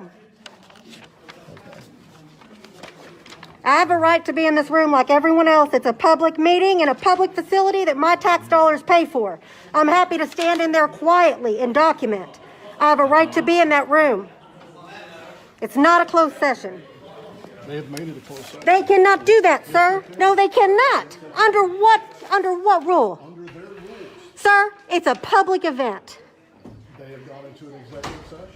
room. I have a right to be in this room like everyone else. It's a public meeting in a public facility that my tax dollars pay for. I'm happy to stand in there quietly and document. I have a right to be in that room. It's not a closed session. They have made it a closed session. They cannot do that, sir. No, they cannot. Under what rule? Under their rules. Sir, it's a public event. They have gone into an executive session.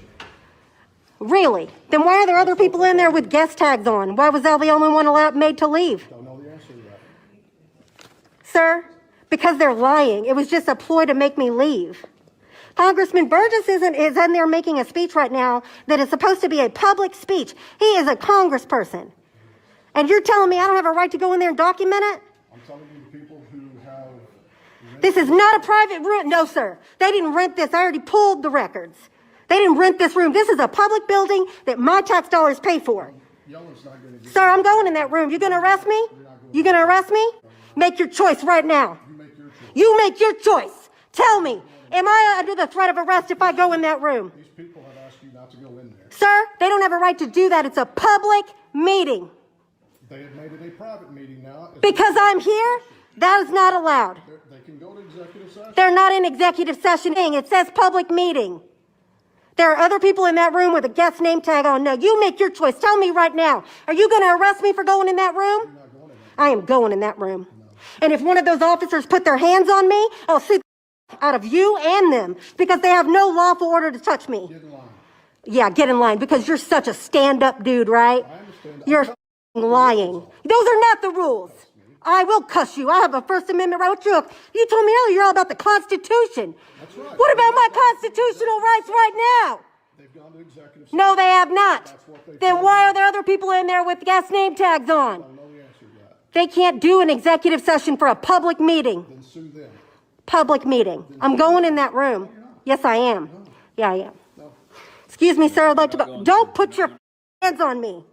Really? Then why are there other people in there with guest tags on? Why was I the only one made to leave? Don't know the answer to that. Sir, because they're lying. It was just a ploy to make me leave. Congressman Burgess is in there making a speech right now that is supposed to be a public speech. He is a congressperson. And you're telling me I don't have a right to go in there and document it? I'm telling you the people who have... This is not a private room. No, sir. They didn't rent this. I already pulled the records. They didn't rent this room. This is a public building that my tax dollars pay for. Yellow's not going to Sir, I'm going in that room. You going to arrest me? You going to arrest me? Make your choice right now. You make your choice. Tell me, am I under the threat of arrest if I go in that room? These people have asked you not to go in there. Sir, they don't have a right to do that. It's a public meeting. They have made it a private meeting now. Because I'm here, that is not allowed. They can go to executive session. They're not in executive session. It says public meeting. There are other people in that room with a guest name tag on. No, you make your choice. Tell me right now. Are you going to arrest me for going in that room? You're not going in there. I am going in that room. No. And if one of those officers put their hands on me, I'll shoot the out of you and them because they have no lawful order to touch me. Get in line. Yeah, get in line because you're such a stand-up dude, right? I understand. You're lying. Those are not the rules. I will cuss you. I have a First Amendment right. You told me earlier you're all about the Constitution. That's right. What about my constitutional rights right now? They've gone to executive session. No, they have not. That's what they Then why are there other people in there with guest name tags on? I don't know the answer to that. They can't do an executive session for a public meeting. Then sue them. Public meeting. I'm going in that room. Yes, I am. Yeah, I am. No. Excuse me, sir. I'd like to go. Don't put your hands on me.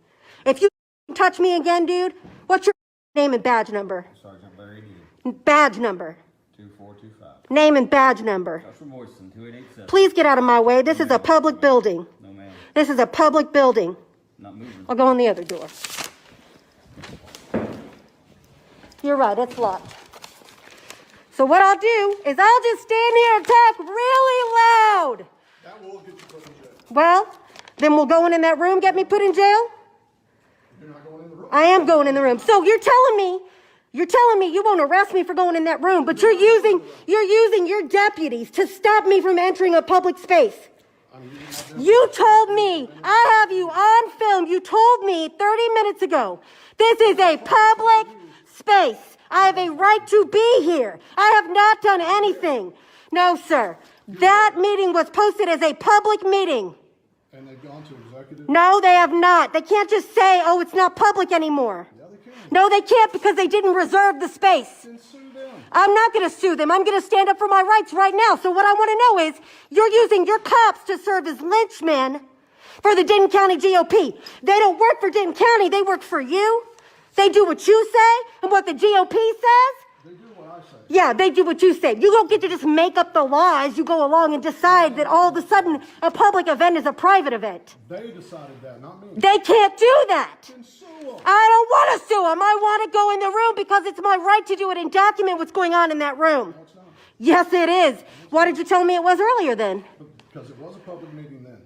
If you touch me again, dude, what's your name and badge number? Sergeant Larry Healy. Badge number. 2425. Name and badge number. Joshua Moisten, 2887. Please get out of my way. This is a public building. No, ma'am. This is a public building. Not moving. I'll go in the other door. You're right, it's locked. So what I'll do is I'll just stand here and talk really loud. That will get you put in jail. Well, then we'll go in that room, get me put in jail? You're not going in the room. I am going in the room. So you're telling me you won't arrest me for going in that room, but you're using your deputies to stop me from entering a public space. You told me, I have you on film, you told me 30 minutes ago, this is a public space. I have a right to be here. I have not done anything. No, sir. That meeting was posted as a public meeting. And they've gone to executive? No, they have not. They can't just say, oh, it's not public anymore. Yeah, they can. No, they can't because they didn't reserve the space. Then sue them. I'm not going to sue them. I'm going to stand up for my rights right now. So what I want to know is you're using your cops to serve as lynchmen for the Denton County GOP. They don't work for Denton County. They work for you. They do what you say and what the GOP says. They do what I say. Yeah, they do what you say. You don't get to just make up the law as you go along and decide that all of a sudden a public event is a private event. They decided that, not me. They can't do that. Then sue them. I don't want to sue them. I want to go in the room because it's my right to do it and document what's going on in that room. No, it's not. Yes, it is. Why did you tell me it was earlier then? Because it was a public meeting then.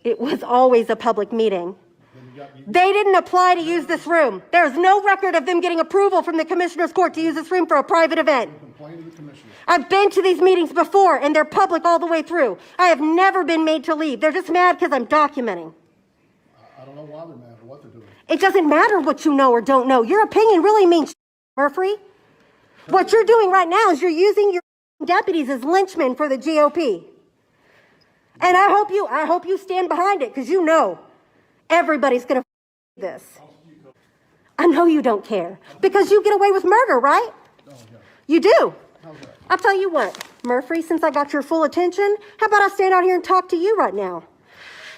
It was always a public meeting. Then you They didn't apply to use this room. There's no record of them getting approval from the Commissioner's Court to use this room for a private event. complain to the commissioner. I've been to these meetings before, and they're public all the way through. I have never been made to leave. They're just mad because I'm documenting. I don't know why they're mad or what they're doing. It doesn't matter what you know or don't know. Your opinion really means Murphy. What you're doing right now is you're using your deputies as lynchmen for the GOP. And I hope you stand behind it because you know everybody's going to this. I know you don't care because you get away with murder, right? You do. I'll tell you what, Murphy, since I got your full attention, how about I stand out here and talk to you right now?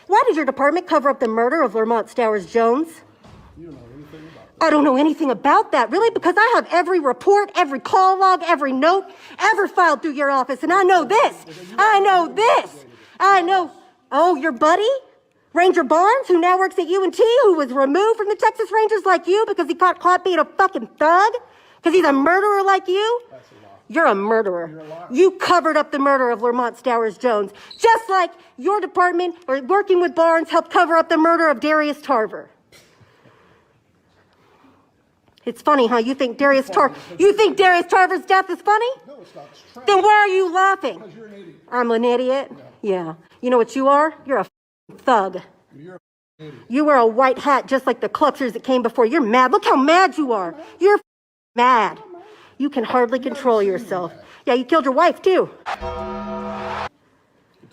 Why did your department cover up the murder of Lamont Stowers Jones? You don't know anything about it. I don't know anything about that, really, because I have every report, every call log, every note ever filed through your office, and I know this. I know this. I know. Oh, your buddy? Ranger Barnes, who now works at UNT, who was removed from the Texas Rangers like you because he got caught being a fucking thug? Because he's a murderer like you? That's a lie. You're a murderer. You're a liar. You covered up the murder of Lamont Stowers Jones, just like your department, or working with Barnes, helped cover up the murder of Darius Tarver. It's funny, huh? You think Darius Tarver's death is funny? No, it's not. It's trash. Then why are you laughing? Because you're an idiot. I'm an idiot? Yeah. You know what you are? You're a thug. You're an idiot. You wear a white hat just like the clucksters that came before. You're mad. Look how mad you are. You're mad. You can hardly control yourself. Yeah, you killed your wife, too. Get the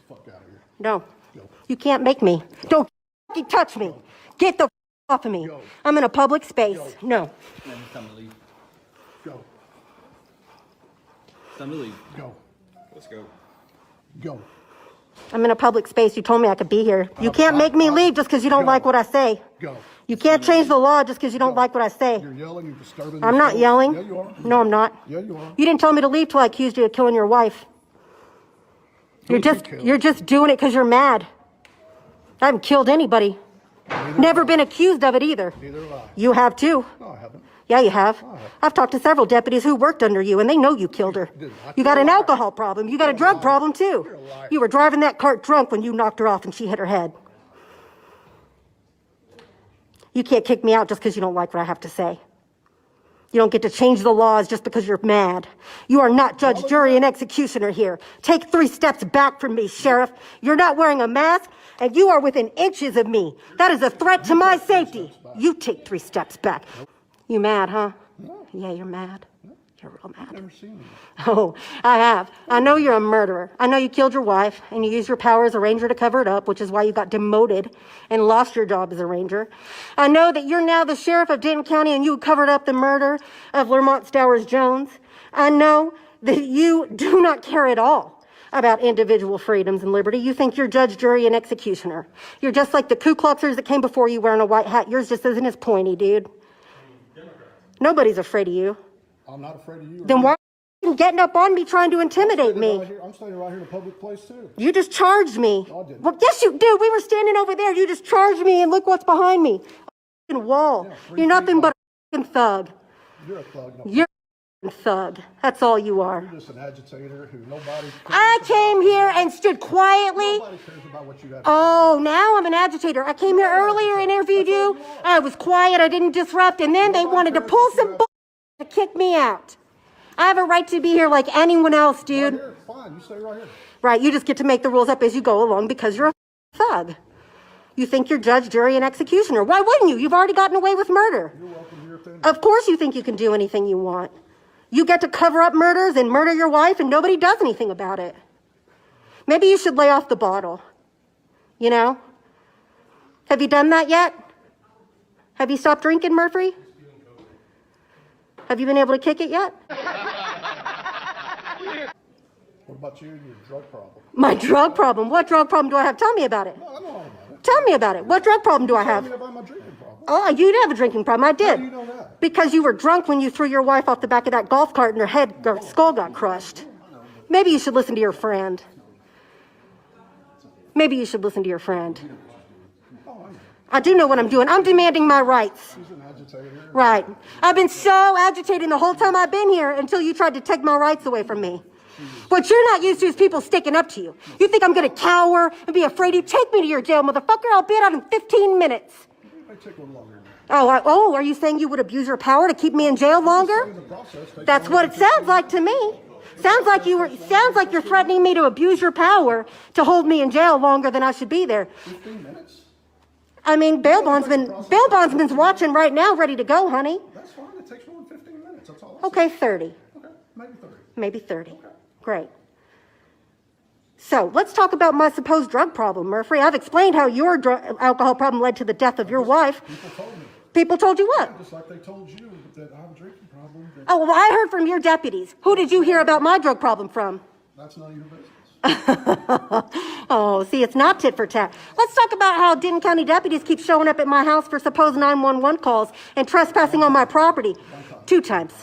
fuck out of here. No. Go. You can't make me. Don't fucking touch me. Get the off of me. Go. I'm in a public space. Go. No. Then it's time to leave. Go. It's time to leave. Go. Let's go. Go. I'm in a public space. You told me I could be here. You can't make me leave just because you don't Go. like what I say. Go. You can't change the law just because you don't like what I say. You're yelling. You're disturbing. I'm not yourself. yelling. Yeah, you are. No, I'm not. Yeah, you are. You didn't tell me to leave till I accused you of killing your wife. Who did you kill? You're just doing it because you're mad. I haven't killed anybody. Never been accused of it either. Neither have I. You have too. No, I haven't. Yeah, you have. Oh. I've talked to several deputies who worked under you, and they know you killed her. Did not. You got You're an a liar. alcohol problem. You got a You're a drug liar. problem too. You're a liar. You were driving that cart drunk when you knocked her off and she hit her head. You can't kick me out just because you don't like what I have to say. You don't get to change the laws just because you're mad. You are not judge, jury, and executioner here. Take 3 steps back from me, Sheriff. You're not wearing a mask, and you are within inches of me. That is a threat to my safety. You take 3 steps back. You mad, huh? No. Yeah, you're mad. You're real mad. Never seen you. Oh, I have. I know you're a murderer. I know you killed your wife and you used your power as a ranger to cover it up, which is why you got demoted and lost your job as a ranger. I know that you're now the sheriff of Denton County and you covered up the murder of Lamont Stowers Jones. I know that you do not care at all about individual freedoms and liberty. You think you're judge, jury, and executioner. You're just like the Ku Kluxers that came before you wearing a white hat. Yours just isn't as pointy, dude. Nobody's afraid of you. I'm not afraid of you. Then why are you getting up on me trying to intimidate me? I'm standing right here in a public place too. You just charged me. No, I didn't. Well, yes, you did. We were standing over there. You just charged me, and look what's behind me. A fucking wall. Yeah, 3 You're nothing feet but a fucking thug. You're a thug. No, You're a thug. That's all you are. you're just an agitator who nobody. I came here and stood quietly. Nobody cares about what you got. Oh, now I'm an agitator. I came here earlier and interviewed you. I was quiet. I didn't disrupt. And then they wanted to pull some bull to kick me out. I have a right to be here like anyone else, Right dude. here. Fine. You stay right here. Right, you just get to make the rules up as you go along because you're a thug. You think you're judge, jury, and executioner. Why wouldn't you? You've already gotten away with murder. You're welcome here at the end. Of course you think you can do anything you want. You get to cover up murders and murder your wife and nobody does anything about it. Maybe you should lay off the bottle. You know? Have you done that yet? Have you stopped drinking, Murphy? Have you been able to kick it yet? What about you and your drug problem? My drug problem? What drug problem do I have? Tell me about it. No, I know all about it. Tell me about it. What drug problem do I Tell have? me about my drinking problem. Oh, you did have a drinking problem. I did. How do you know that? Because you were drunk when you threw your wife off the back of that golf cart and her skull got crushed. Maybe you should listen to your friend. Maybe you should listen to your friend. Oh, I know. I do know what I'm doing. I'm demanding my rights. He's an agitator. Right. I've been so agitated the whole time I've been here until you tried to take my rights away from me. What you're not used to is people sticking up to you. You think I'm going to cower and be afraid of you? Take me to your jail, motherfucker. I'll be out in 15 minutes. It may take a little longer than that. Oh, are you saying you would abuse your power to keep me in jail longer? The process takes That's longer what it sounds like to me. Sounds like you're threatening me to abuse your power to hold me in jail longer than I should be there. 15 minutes? I mean, bail bondsman's watching right now, ready to go, honey. That's fine. It takes more than 15 minutes. That's all. Okay, 30. Okay, maybe 30. Maybe 30. Great. So let's talk about my supposed drug problem, Murphy. I've explained how your alcohol problem led to the death of your wife. People told me, People told you what? just like they told you that I have a drinking problem. That Oh, well, I heard from your deputies. Who did you hear about my drug problem from? that's none of your business. Oh, see, it's not tit for tat. Let's talk about how Denton County deputies keep showing up at my house for supposed 911 calls and trespassing on my property. 2 times.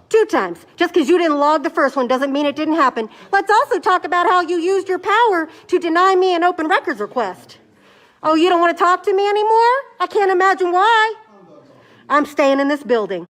2 times. Just because you didn't log the first one doesn't mean it didn't happen. Let's also talk about how you used your power to deny me an open records request. Oh, you don't want to talk to me anymore? I can't imagine why. I'm staying in this building.